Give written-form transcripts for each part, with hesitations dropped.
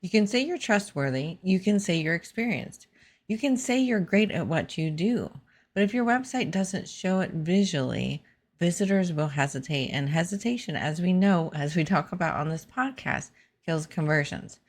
You can say you're trustworthy. You can say you're experienced. You can say you're great at what you do. But if your website doesn't show it visually, visitors will hesitate. And hesitation, as we know, as we talk about on this podcast, kills conversions.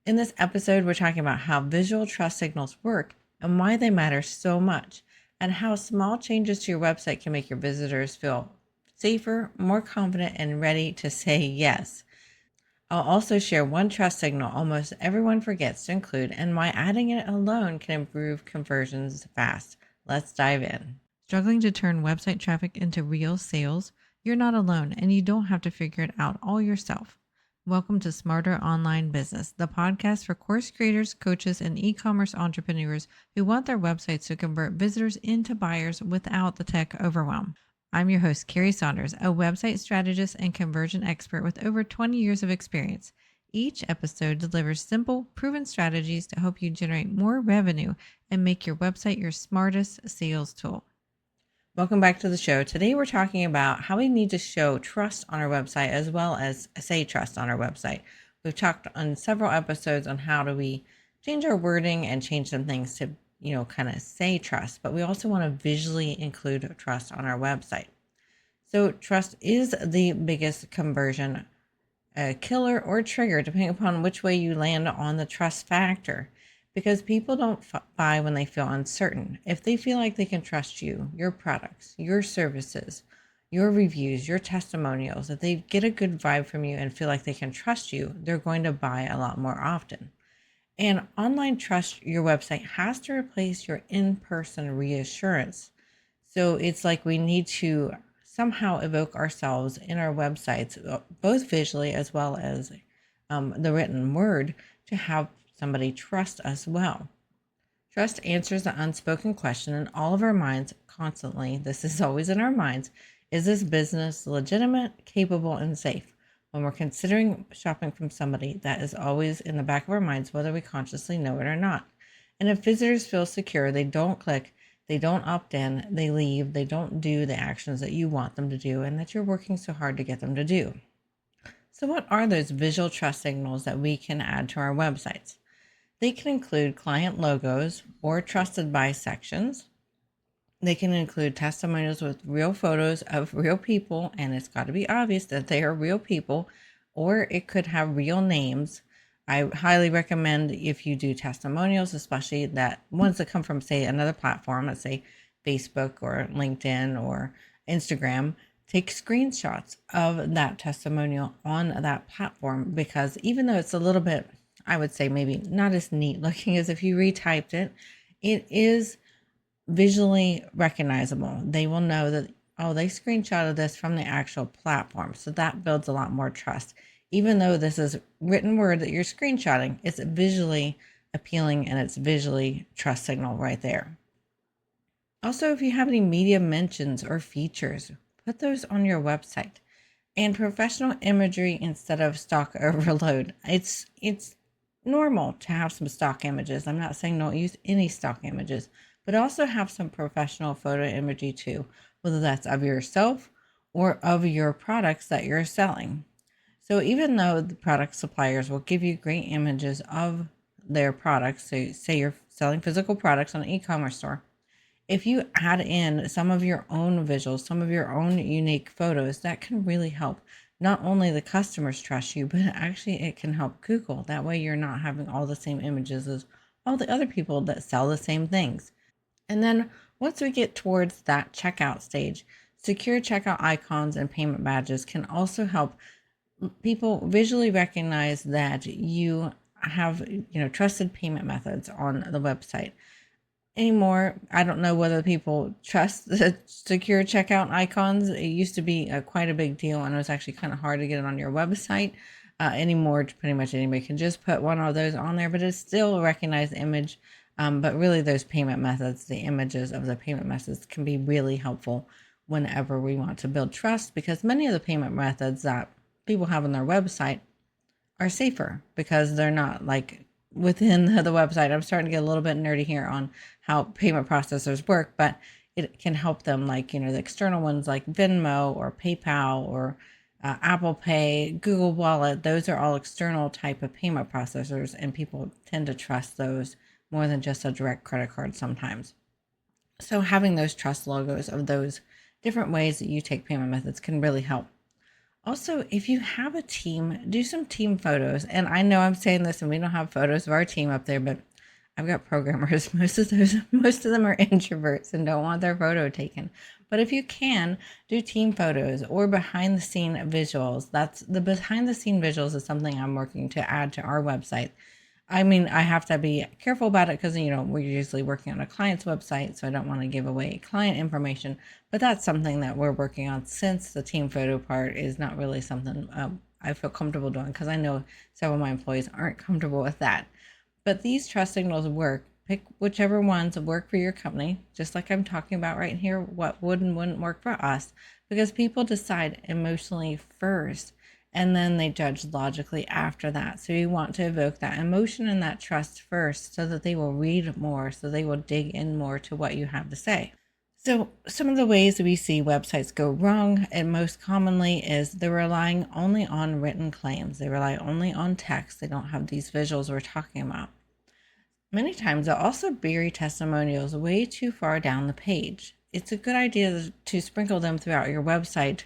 In this episode, we're talking about how visual trust signals work and why they matter so much, and how small changes to your website can make your visitors feel safer, more confident, and ready to say yes. I'll also share one trust signal almost everyone forgets to include and why adding it alone can improve conversions fast. Let's dive in. Struggling to turn website traffic into real sales? You're not alone, and you don't have to figure it out all yourself. Welcome to Smarter Online Business, the podcast for course creators, coaches, and e-commerce entrepreneurs who want their websites to convert visitors into buyers without the tech overwhelm. I'm your host, Carrie Saunders, a website strategist and conversion expert with over 20 years of experience. Each episode delivers simple, proven strategies to help you generate more revenue and make your website your smartest sales tool. Welcome back to the show. Today we're talking about how we need to show trust on our website as well as say trust on our website. We've talked on several episodes on how do we change our wording and change some things to, kind of say trust, but we also want to visually include trust on our website. So trust is the biggest conversion killer or trigger, depending upon which way you land on the trust factor. Because people don't buy when they feel uncertain. If they feel like they can trust you, your products, your services, your reviews, your testimonials, if they get a good vibe from you and feel like they can trust you, they're going to buy a lot more often. And online trust, your website has to replace your in-person reassurance. So it's like we need to somehow evoke ourselves in our websites, both visually as well as the written word, to have somebody trust us well. Trust answers the unspoken question in all of our minds constantly. This is always in our minds. Is this business legitimate, capable, and safe? When we're considering shopping from somebody, that is always in the back of our minds, whether we consciously know it or not. And if visitors feel secure, they don't click, they don't opt in, they leave, they don't do the actions that you want them to do and that you're working so hard to get them to do. So what are those visual trust signals that we can add to our websites? They can include client logos or trusted by sections. They can include testimonials with real photos of real people, and it's got to be obvious that they are real people, or it could have real names. I highly recommend if you do testimonials, especially that ones that come from, say, another platform, let's say Facebook or LinkedIn or Instagram, take screenshots of that testimonial on that platform, because even though it's a little bit, I would say maybe not as neat looking as if you retyped it, it is visually recognizable. They will know that, oh, they screenshotted this from the actual platform. So that builds a lot more trust. Even though this is written word that you're screenshotting, it's visually appealing and it's visually trust signal right there. Also, if you have any media mentions or features, put those on your website. And professional imagery instead of stock overload. It's normal to have some stock images. I'm not saying don't use any stock images, but also have some professional photo imagery too, whether that's of yourself or of your products that you're selling. So even though the product suppliers will give you great images of their products, so say you're selling physical products on an e-commerce store, if you add in some of your own visuals, some of your own unique photos, that can really help not only the customers trust you, but actually it can help Google. That way you're not having all the same images as all the other people that sell the same things. And then once we get towards that checkout stage, secure checkout icons and payment badges can also help people visually recognize that you have, trusted payment methods on the website. Anymore, I don't know whether people trust the secure checkout icons. It used to be quite a big deal, and it was actually kind of hard to get it on your website. Anymore, pretty much anybody can just put one of those on there, but it's still a recognized image. But really, those payment methods, the images of the payment methods, can be really helpful whenever we want to build trust, because many of the payment methods that people have on their website are safer because they're not like within the website. I'm starting to get a little bit nerdy here on how payment processors work, but it can help them, like, the external ones like Venmo or PayPal or Apple Pay, Google Wallet, those are all external type of payment processors, and people tend to trust those more than just a direct credit card sometimes. So having those trust logos of those different ways that you take payment methods can really help. Also, if you have a team, do some team photos. And I know I'm saying this and we don't have photos of our team up there, but I've got programmers. Most of them are introverts and don't want their photo taken. But if you can, do team photos or behind the scene visuals. That's the behind the scene visuals is something I'm working to add to our website. I mean, I have to be careful about it because, we're usually working on a client's website, so I don't want to give away client information. But that's something that we're working on, since the team photo part is not really something I feel comfortable doing, because I know several of my employees aren't comfortable with that. But these trust signals work. Pick whichever ones work for your company, just like I'm talking about right here, what would and wouldn't work for us, because people decide emotionally first and then they judge logically after that. So you want to evoke that emotion and that trust first so that they will read more, so they will dig in more to what you have to say. So some of the ways that we see websites go wrong, and most commonly, is they're relying only on written claims. They rely only on text. They don't have these visuals we're talking about. Many times they'll also bury testimonials way too far down the page. It's a good idea to sprinkle them throughout your website,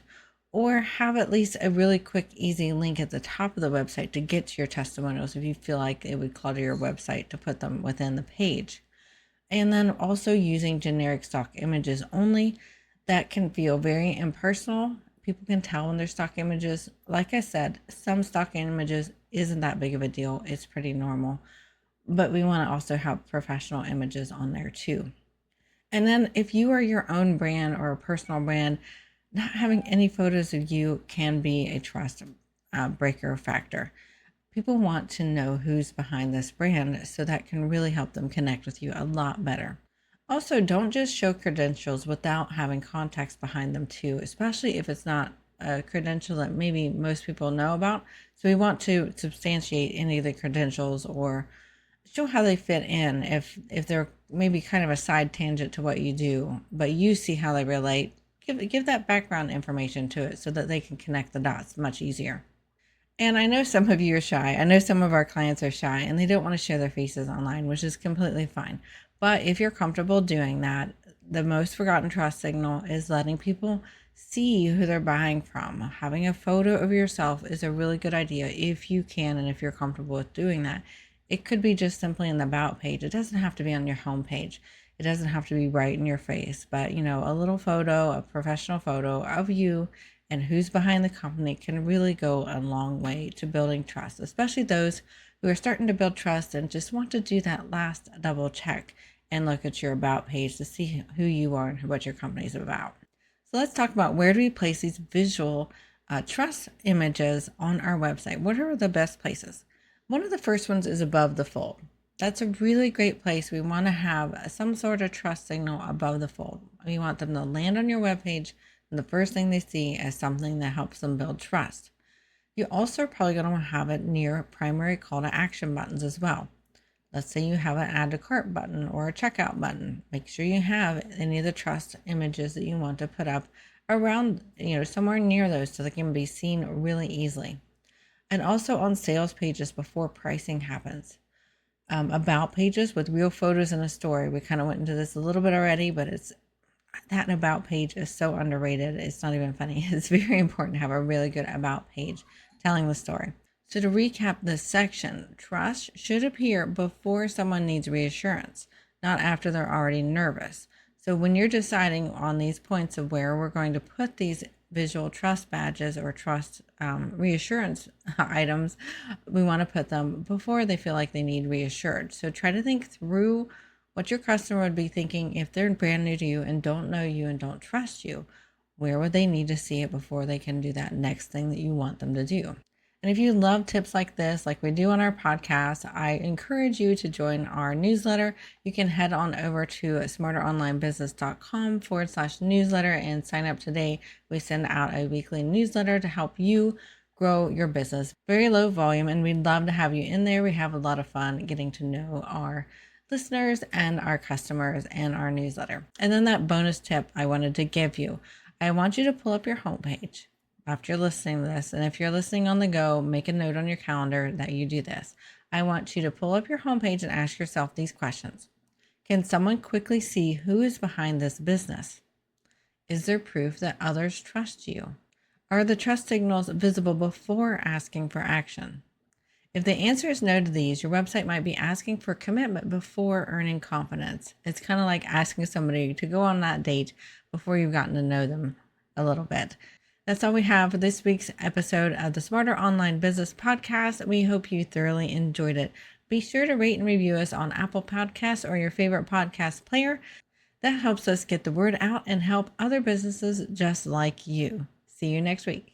or have at least a really quick, easy link at the top of the website to get to your testimonials if you feel like it would clutter your website to put them within the page. And then also using generic stock images only. That can feel very impersonal. People can tell when they're stock images. Like I said, some stock images isn't that big of a deal. It's pretty normal. But we want to also have professional images on there too. And then if you are your own brand or a personal brand, not having any photos of you can be a trust breaker factor. People want to know who's behind this brand, so that can really help them connect with you a lot better. Also, don't just show credentials without having context behind them too, especially if it's not a credential that maybe most people know about. So we want to substantiate any of the credentials or show how they fit in. If they're maybe kind of a side tangent to what you do, but you see how they relate, give that background information to it so that they can connect the dots much easier. And I know some of you are shy. I know some of our clients are shy and they don't want to show their faces online, which is completely fine. But if you're comfortable doing that, the most forgotten trust signal is letting people see who they're buying from. Having a photo of yourself is a really good idea if you can and if you're comfortable with doing that. It could be just simply in the about page. It doesn't have to be on your home page. It doesn't have to be right in your face, but a little photo, a professional photo of you and who's behind the company can really go a long way to building trust, especially those who are starting to build trust and just want to do that last double check and look at your about page to see who you are and what your company is about. So let's talk about, where do we place these visual trust images on our website? What are the best places? One of the first ones is above the fold. That's a really great place. We want to have some sort of trust signal above the fold. We want them to land on your webpage, and the first thing they see is something that helps them build trust. You also are probably going to have it near primary call to action buttons as well. Let's say you have an add to cart button or a checkout button. Make sure you have any of the trust images that you want to put up around, somewhere near those so they can be seen really easily. And also on sales pages before pricing happens. About pages with real photos and a story. We kind of went into this a little bit already, but that about page is so underrated. It's not even funny. It's very important to have a really good about page telling the story. So to recap this section, trust should appear before someone needs reassurance, not after they're already nervous. So when you're deciding on these points of where we're going to put these visual trust badges or trust reassurance items, we want to put them before they feel like they need reassured. So try to think through what your customer would be thinking if they're brand new to you and don't know you and don't trust you. Where would they need to see it before they can do that next thing that you want them to do? And if you love tips like this, like we do on our podcast, I encourage you to join our newsletter. You can head on over to smarteronlinebusiness.com/newsletter and sign up today. We send out a weekly newsletter to help you grow your business. Very low volume, and we'd love to have you in there. We have a lot of fun getting to know our listeners and our customers and our newsletter. And then that bonus tip I wanted to give you. I want you to pull up your homepage. after listening to this, and if you're listening on the go, make a note on your calendar that you do this. I want you to pull up your homepage and ask yourself these questions. Can someone quickly see who is behind this business? Is there proof that others trust you? Are the trust signals visible before asking for action? If the answer is no to these, your website might be asking for commitment before earning confidence. It's kind of like asking somebody to go on that date before you've gotten to know them a little bit. That's all we have for this week's episode of the Smarter Online Business Podcast. We hope you thoroughly enjoyed it. Be sure to rate and review us on Apple Podcasts or your favorite podcast player. That helps us get the word out and help other businesses just like you. See you next week.